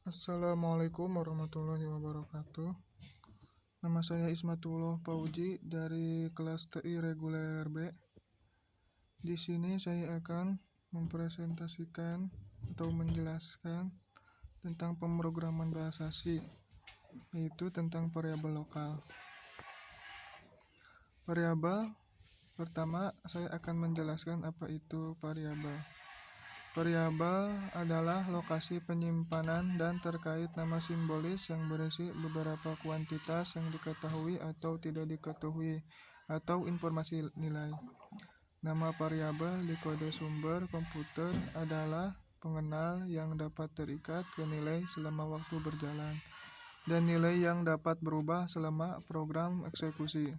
Assalamualaikum warahmatullahi wabarakatuh. Nama saya Ismatullah Fauji dari kelas TI reguler B. Di sini saya akan mempresentasikan atau menjelaskan tentang pemrograman bahasa C, yaitu tentang variabel lokal. Variabel pertama, saya akan menjelaskan apa itu variabel. Variabel adalah lokasi penyimpanan dan terkait nama simbolis yang berisi beberapa kuantitas yang diketahui atau tidak diketahui, atau informasi nilai. Nama variabel di kode sumber komputer adalah pengenal yang dapat terikat ke nilai selama waktu berjalan, dan nilai yang dapat berubah selama program eksekusi.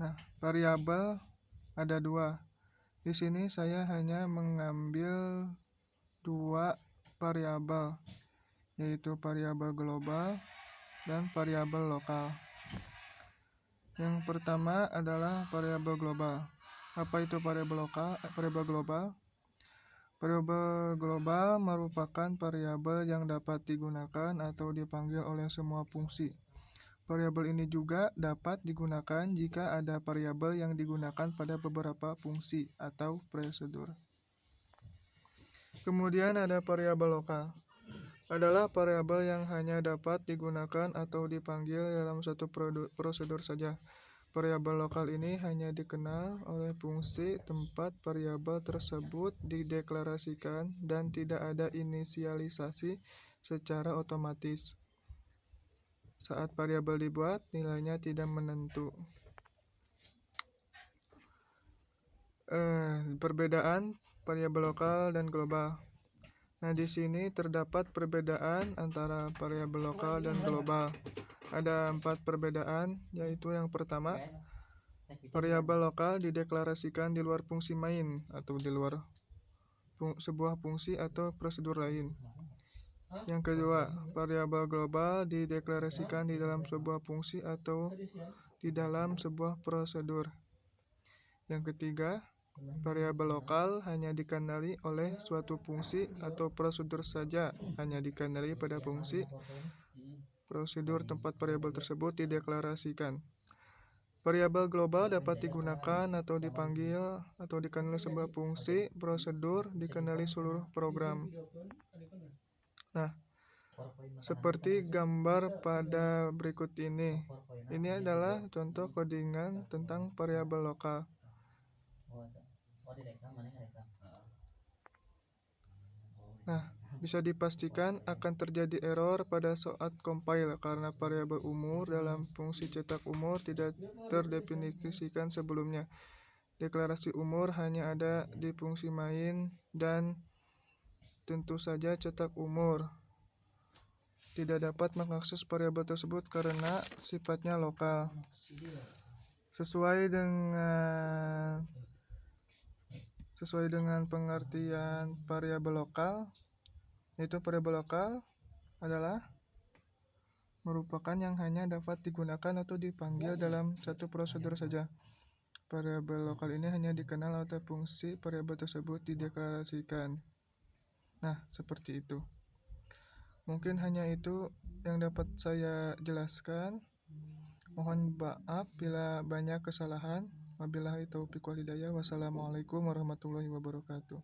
Nah, variabel ada dua. Di sini saya hanya mengambil dua variabel, yaitu variabel global dan variabel lokal. Yang pertama adalah variabel global. Apa itu variabel lokal? Variabel global. Variabel global merupakan variabel yang dapat digunakan atau dipanggil oleh semua fungsi. Variabel ini juga dapat digunakan jika ada variabel yang digunakan pada beberapa fungsi atau prosedur. Kemudian ada variabel lokal. Adalah variabel yang hanya dapat digunakan atau dipanggil dalam satu prosedur saja. Variabel lokal ini hanya dikenal oleh fungsi tempat variabel tersebut dideklarasikan dan tidak ada inisialisasi secara otomatis. Saat variabel dibuat, nilainya tidak menentu. Perbedaan variabel lokal dan global. Nah, di sini terdapat perbedaan antara variabel lokal dan global. Ada 4 perbedaan, yaitu yang pertama, variabel lokal dideklarasikan di luar fungsi main atau di luar sebuah fungsi atau prosedur lain. Yang kedua, variabel global dideklarasikan di dalam sebuah fungsi atau di dalam sebuah prosedur. Yang ketiga, variabel lokal hanya dikenali oleh suatu fungsi atau prosedur saja, hanya dikenali pada fungsi prosedur tempat variabel tersebut dideklarasikan. Variabel global dapat digunakan atau dipanggil atau dikenali sebuah fungsi prosedur dikenali seluruh program. Nah, seperti gambar pada berikut ini. Ini adalah contoh codingan tentang variabel lokal. Nah, bisa dipastikan akan terjadi error pada saat compile karena variabel umur dalam fungsi cetak umur tidak terdefinisikan sebelumnya. Deklarasi umur hanya ada di fungsi main dan tentu saja cetak umur tidak dapat mengakses variabel tersebut karena sifatnya lokal. Sesuai dengan pengertian variabel lokal, yaitu variabel lokal adalah merupakan yang hanya dapat digunakan atau dipanggil dalam satu prosedur saja. Variabel lokal ini hanya dikenal atau fungsi variabel tersebut dideklarasikan. Nah, seperti itu. Mungkin hanya itu yang dapat saya jelaskan. Mohon maaf bila banyak kesalahan. Wabillahi taufiq wal hidayah. Wassalamualaikum warahmatullahi wabarakatuh.